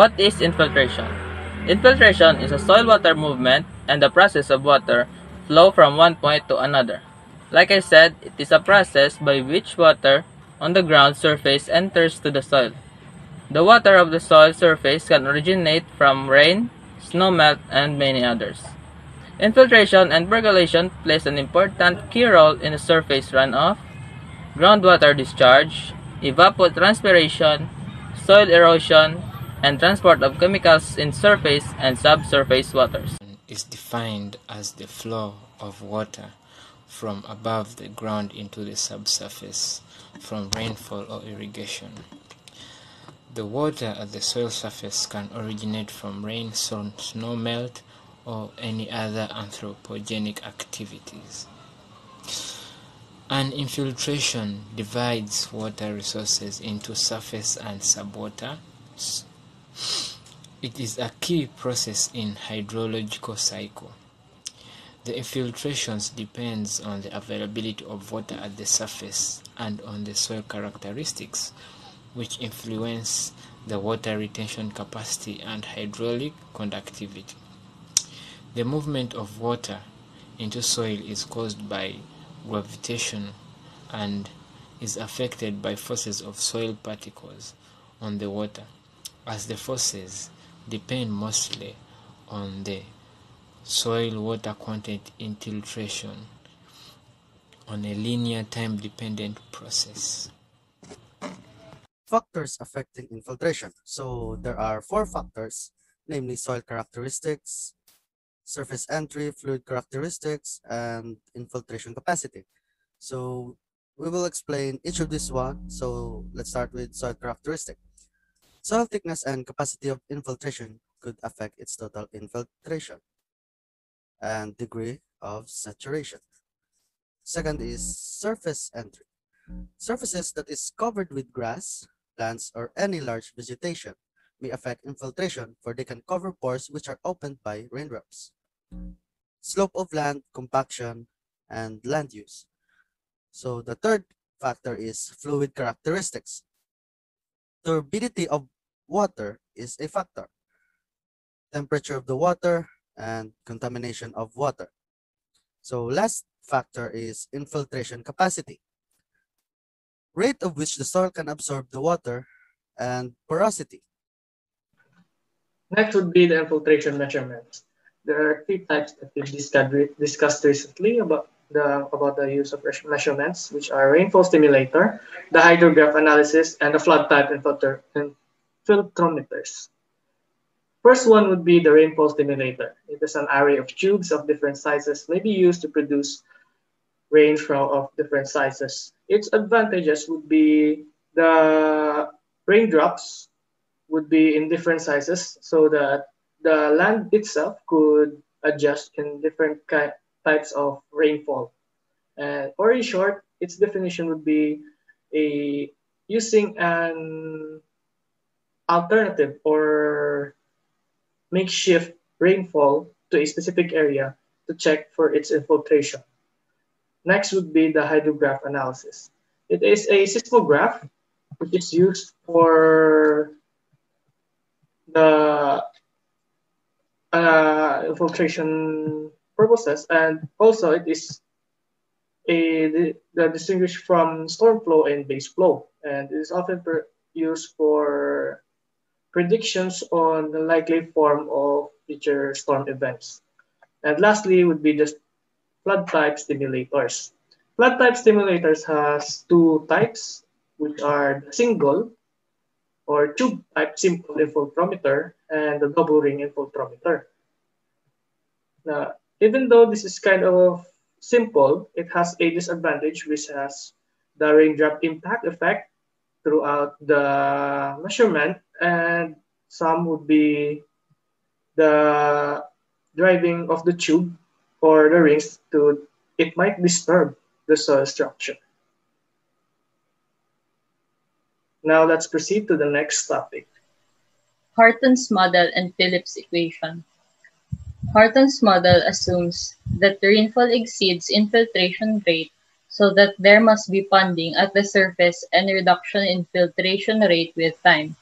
What is infiltration? Infiltration is a soil-water movement and the process of water flow from one point to another. Like I said, it is a process by which water on the ground surface enters to the soil. The water of the soil surface can originate from rain, snowmelt, and many others. Infiltration and percolation plays an important key role in the surface runoff, groundwater discharge, evapotranspiration, soil erosion, and transport of chemicals in surface and subsurface waters. Is defined as the flow of water from above the ground into the subsurface from rainfall or irrigation. The water at the soil surface can originate from rain, snow melt, or any other anthropogenic activities. An infiltration divides water resources into surface and subwater. It is a key process in hydrological cycle. The infiltrations depends on the availability of water at the surface and on the soil characteristics, which influence the water retention capacity and hydraulic conductivity. The movement of water into soil is caused by gravitation and is affected by forces of soil particles on the water, as the forces depend mostly on the soil water content infiltration on a linear time-dependent process. Factors affecting infiltration. So there are 4 factors, namely soil characteristics, surface entry, fluid characteristics, and infiltration capacity. So we will explain each of these one. So let's start with soil characteristic. Soil thickness and capacity of infiltration could affect its total infiltration and degree of saturation. Second is surface entry. Surfaces that is covered with grass, plants, or any large vegetation may affect infiltration, for they can cover pores which are opened by raindrops. Slope of land, compaction, and land use. So the third factor is fluid characteristics. Turbidity of water is a factor. Temperature of the water and contamination of water. So last factor is infiltration capacity, rate of which the soil can absorb the water, and porosity. Next would be the infiltration measurements. There are 3 types that we've discussed recently about the use of measurements, which are rainfall stimulator, the hydrograph analysis, and the flood type infiltrometers. First one would be the rainfall stimulator. It is an array of tubes of different sizes, may be used to produce rainfall of different sizes. Its advantages would be the raindrops would be in different sizes, so that the land itself could adjust in different types of rainfall. Or in short, its definition would be using an alternative or makeshift rainfall to a specific area to check for its infiltration. Next would be the hydrograph analysis. It is a seismograph which is used for the infiltration purposes, and also it is the distinguished from storm flow and base flow, and it is often used for predictions on the likely form of future storm events. And lastly would be the flood type stimulators. Flood type stimulators has 2 types, which are the single or tube type simple infiltrometer and the double ring infiltrometer. Now, even though this is kind of simple, it has a disadvantage, which has the raindrop impact effect throughout the measurement, and some would be the driving of the tube or the rings to it might disturb the soil structure. Now let's proceed to the next topic. Horton's model and Phillips equation. Horton's model assumes that the rainfall exceeds infiltration rate, so that there must be ponding at the surface and reduction in filtration rate with time.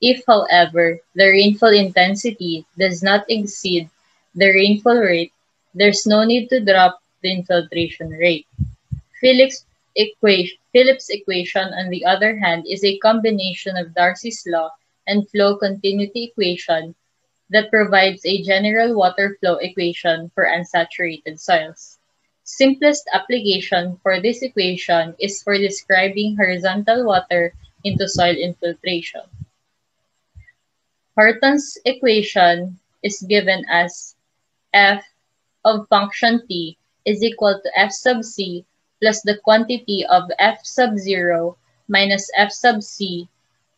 If, however, the rainfall intensity does not exceed the rainfall rate, there's no need to drop the infiltration rate. Phillips' equation, on the other hand, is a combination of Darcy's law and flow continuity equation that provides a general water flow equation for unsaturated soils. Simplest application for this equation is for describing horizontal water into soil infiltration. Horton's equation is given as f of function t is equal to f sub c plus the quantity of f sub 0 minus f sub c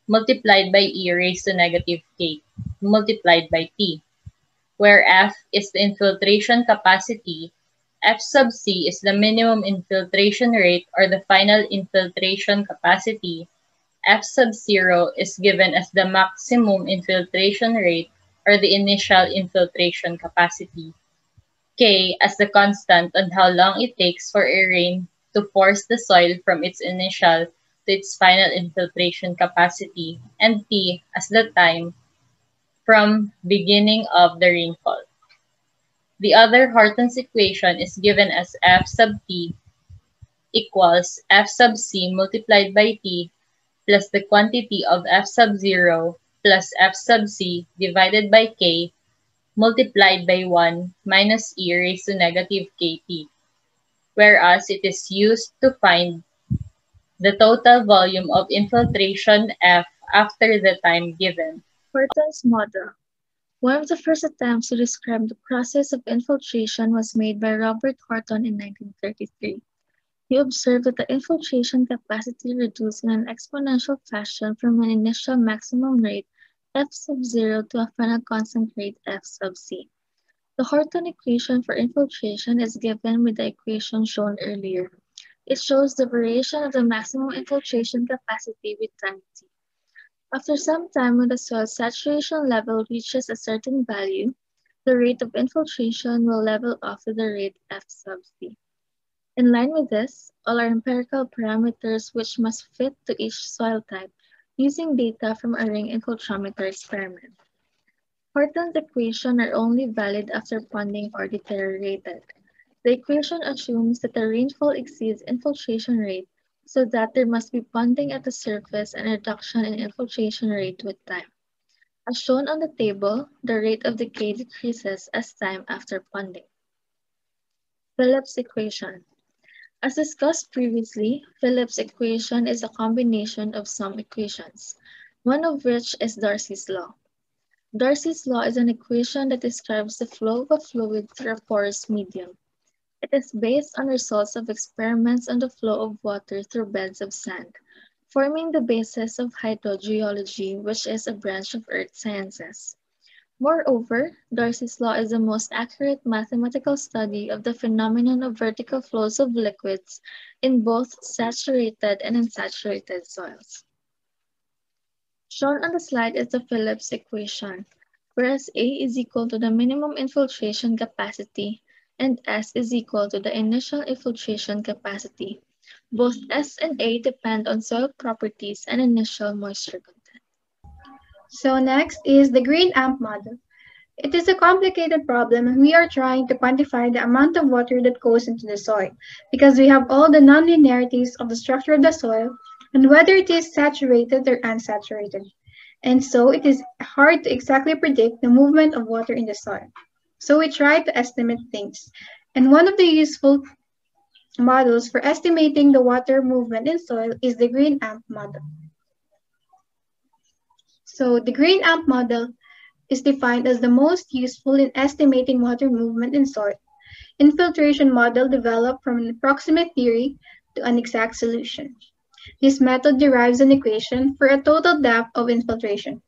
multiplied by e raised to negative k multiplied by t, where f is the infiltration capacity, f sub c is the minimum infiltration rate or the final infiltration capacity, f sub 0 is given as the maximum infiltration rate or the initial infiltration capacity, k as the constant on how long it takes for a rain to force the soil from its initial to its final infiltration capacity, and t as the time from beginning of the rainfall. The other Horton's equation is given as f sub t equals f sub c multiplied by t plus the quantity of f sub 0 plus f sub c divided by k multiplied by 1 minus e raised to negative kt, whereas it is used to find the total volume of infiltration F after the time given. Horton's model. One of the first attempts to describe the process of infiltration was made by Robert Horton in 1933. He observed that the infiltration capacity reduced in an exponential fashion from an initial maximum rate f sub 0 to a final constant rate f sub c. The Horton equation for infiltration is given with the equation shown earlier. It shows the variation of the maximum infiltration capacity with time t. After some time, when the soil saturation level reaches a certain value, the rate of infiltration will level off to the rate f sub c. In line with this, all are empirical parameters which must fit to each soil type using data from a ring infiltrometer experiment. Horton's equations are only valid after ponding or deteriorated. The equation assumes that the rainfall exceeds infiltration rate so that there must be ponding at the surface and reduction in infiltration rate with time. As shown on the table, the rate of decay decreases as time after ponding. Phillips equation. As discussed previously, Phillips equation is a combination of some equations, one of which is Darcy's law. Darcy's law is an equation that describes the flow of a fluid through a porous medium. It is based on results of experiments on the flow of water through beds of sand, forming the basis of hydrogeology, which is a branch of earth sciences. Moreover, Darcy's law is the most accurate mathematical study of the phenomenon of vertical flows of liquids in both saturated and unsaturated soils. Shown on the slide is the Phillips equation, whereas A is equal to the minimum infiltration capacity and S is equal to the initial infiltration capacity. Both S and A depend on soil properties and initial moisture content. So next is the green AMP model. It is a complicated problem and we are trying to quantify the amount of water that goes into the soil because we have all the nonlinearities of the structure of the soil and whether it is saturated or unsaturated. And so it is hard to exactly predict the movement of water in the soil. So we try to estimate things. And one of the useful models for estimating the water movement in soil is the green AMP model. So the green AMP model is defined as the most useful in estimating water movement in soil. Infiltration model developed from an approximate theory to an exact solution. This method derives an equation for a total depth of infiltration.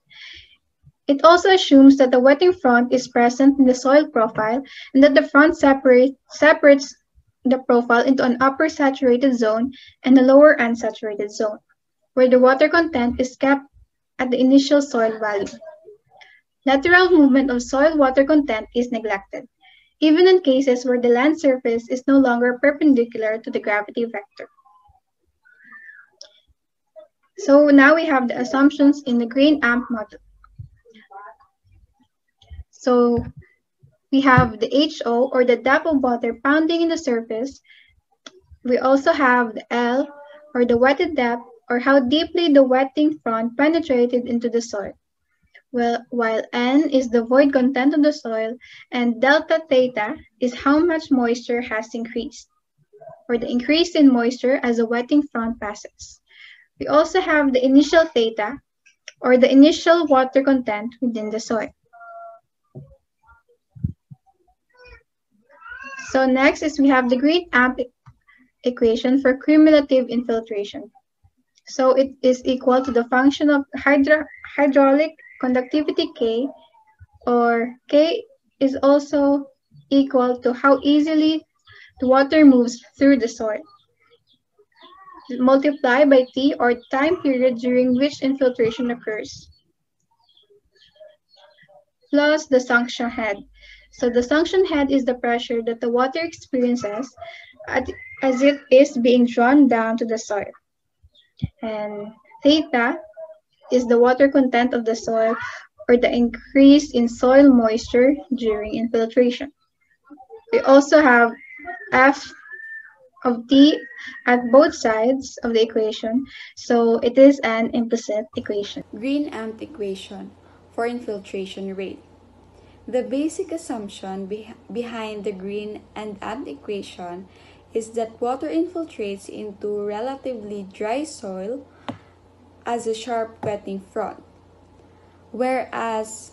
It also assumes that the wetting front is present in the soil profile and that the front separates the profile into an upper saturated zone and a lower unsaturated zone, where the water content is kept at the initial soil value. Lateral movement of soil water content is neglected, even in cases where the land surface is no longer perpendicular to the gravity vector. So now we have the assumptions in the green AMP model. So we have the HO, or the depth of water pounding in the surface. We also have the L, or the wetted depth, or how deeply the wetting front penetrated into the soil. While N is the void content of the soil, and delta theta is how much moisture has increased, or the increase in moisture as the wetting front passes. We also have the initial theta, or the initial water content within the soil. So next is we have the green AMP equation for cumulative infiltration. So it is equal to the function of hydraulic conductivity K, or K is also equal to how easily the water moves through the soil, multiplied by T, or time period during which infiltration occurs, plus the suction head. So the suction head is the pressure that the water experiences as it is being drawn down to the soil. And theta is the water content of the soil, or the increase in soil moisture during infiltration. We also have F of T at both sides of the equation, so it is an implicit equation. Green AMP equation for infiltration rate. The basic assumption behind the green and AMP equation is that water infiltrates into relatively dry soil as a sharp wetting front, whereas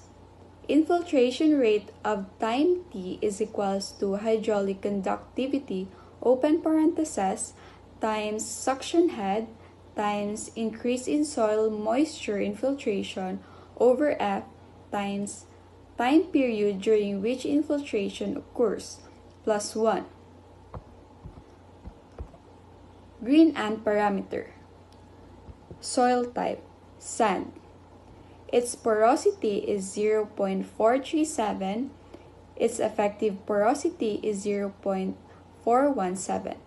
infiltration rate of time t is equals to hydraulic conductivity open parentheses times suction head times increase in soil moisture infiltration over F times time period during which infiltration occurs plus 1. Green AMP parameter. Soil type, sand. Its porosity is 0.437. Its effective porosity is 0.417.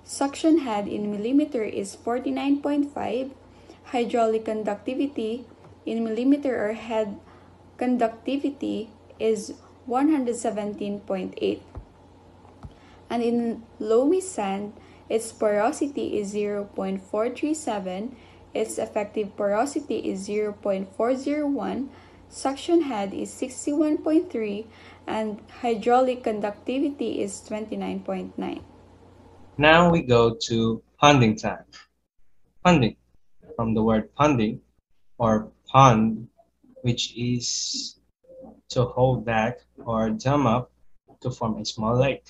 Suction head in millimeter is 49.5. Hydraulic conductivity in millimeter or head conductivity is 117.8. And in loamy sand, its porosity is 0.437. Its effective porosity is 0.401, suction head is 61.3, and hydraulic conductivity is 29.9. Now we go to ponding time. Ponding, from the word ponding or pond, which is to hold back or dam up to form a small lake.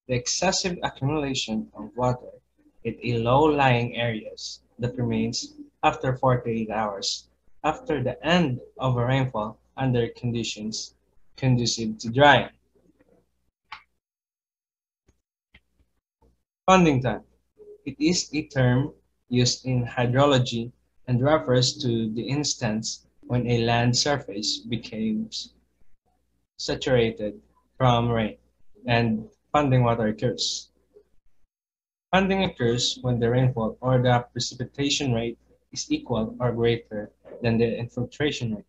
The excessive accumulation of water in low-lying areas that remains after 48 hours after the end of a rainfall under conditions conducive to drying. Ponding time. It is a term used in hydrology and refers to the instance when a land surface becomes saturated from rain and ponding water occurs. Ponding occurs when the rainfall or the precipitation rate is equal or greater than the infiltration rate.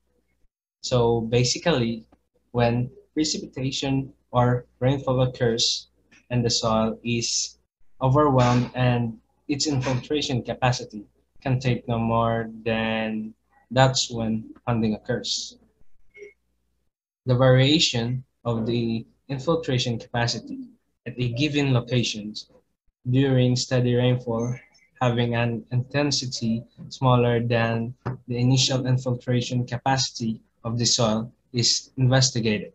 So basically, when precipitation or rainfall occurs and the soil is overwhelmed and its infiltration capacity can take no more than that's when ponding occurs. The variation of the infiltration capacity at a given location during steady rainfall having an intensity smaller than the initial infiltration capacity of the soil is investigated.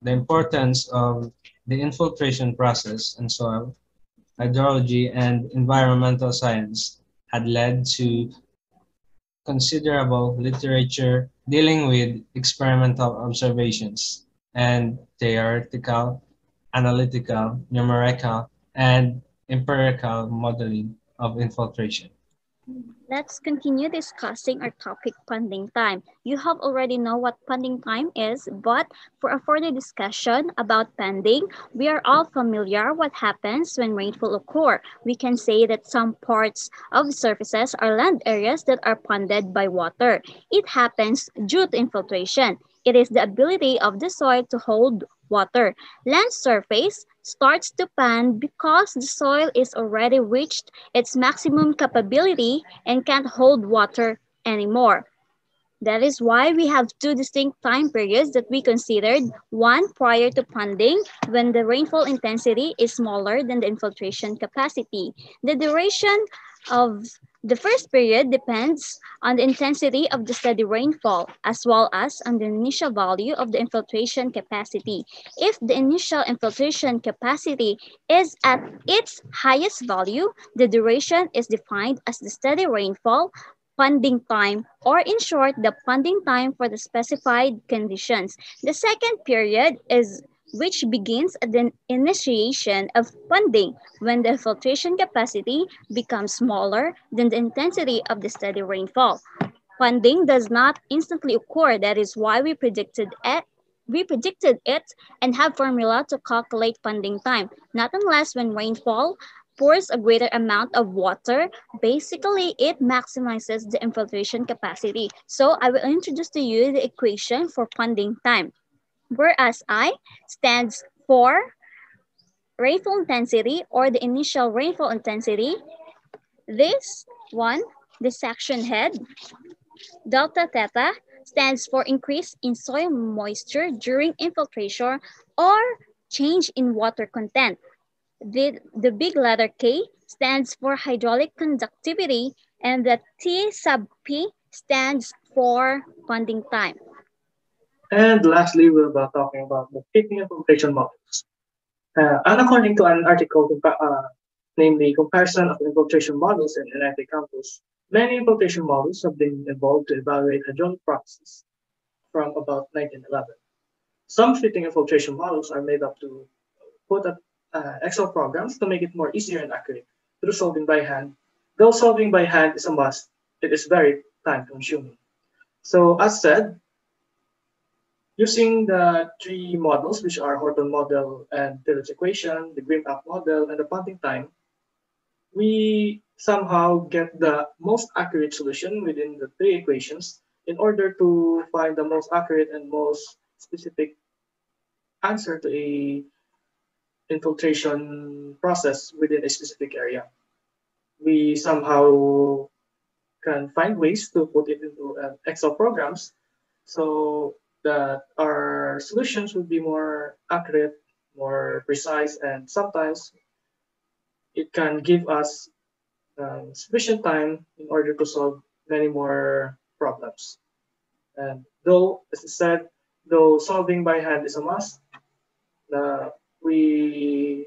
The importance of the infiltration process in soil, hydrology, and environmental science had led to considerable literature dealing with experimental observations and theoretical, analytical, numerical, and empirical modeling of infiltration. Let's continue discussing our topic ponding time. You have already know what ponding time is, but for a further discussion about ponding, we are all familiar what happens when rainfall occur. We can say that some parts of surfaces are land areas that are ponded by water. It happens due to infiltration. It is the ability of the soil to hold water. Land surface starts to pond because the soil is already reached its maximum capability and can't hold water anymore. That is why we have two distinct time periods that we considered. One prior to ponding, when the rainfall intensity is smaller than the infiltration capacity. The duration of the first period depends on the intensity of the steady rainfall as well as on the initial value of the infiltration capacity. If the initial infiltration capacity is at its highest value, the duration is defined as the steady rainfall funding time, or in short, the funding time for the specified conditions. The second period is which begins at the initiation of funding when the filtration capacity becomes smaller than the intensity of the steady rainfall. Funding does not instantly occur. That is why we predicted it and have formula to calculate funding time, not unless when rainfall pours a greater amount of water. Basically, it maximizes the infiltration capacity. So I will introduce to you the equation for funding time, whereas I stands for rainfall intensity or the initial rainfall intensity. This one, the section head, delta theta, stands for increase in soil moisture during infiltration or change in water content. The big letter K stands for hydraulic conductivity, and the T sub P stands for funding time. And lastly, we'll be talking about the fitting infiltration models. And according to an article, namely Comparison of Infiltration Models in NIT Campus, many infiltration models have been evolved to evaluate hydraulic processes from about 1911. Some fitting infiltration models are made up to put up Excel programs to make it more easier and accurate through solving by hand. Though solving by hand is a must, it is very time consuming. So as said, using the three models, which are Horton model and Taylor's equation, the Grimp model, and the Ponting time, we somehow get the most accurate solution within the three equations in order to find the most accurate and most specific answer to a infiltration process within a specific area. We somehow can find ways to put it into Excel programs so that our solutions would be more accurate, more precise, and sometimes it can give us sufficient time in order to solve many more problems. And though, as I said, though solving by hand is a must, we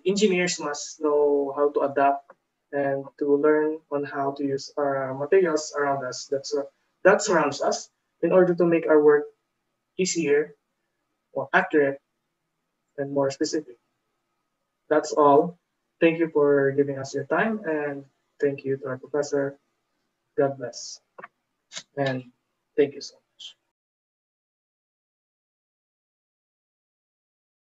engineers must know how to adapt and to learn on how to use our materials around us that surrounds us in order to make our work easier, more accurate, and more specific. That's all. Thank you for giving us your time, and thank you to our professor. God bless. And thank you so much.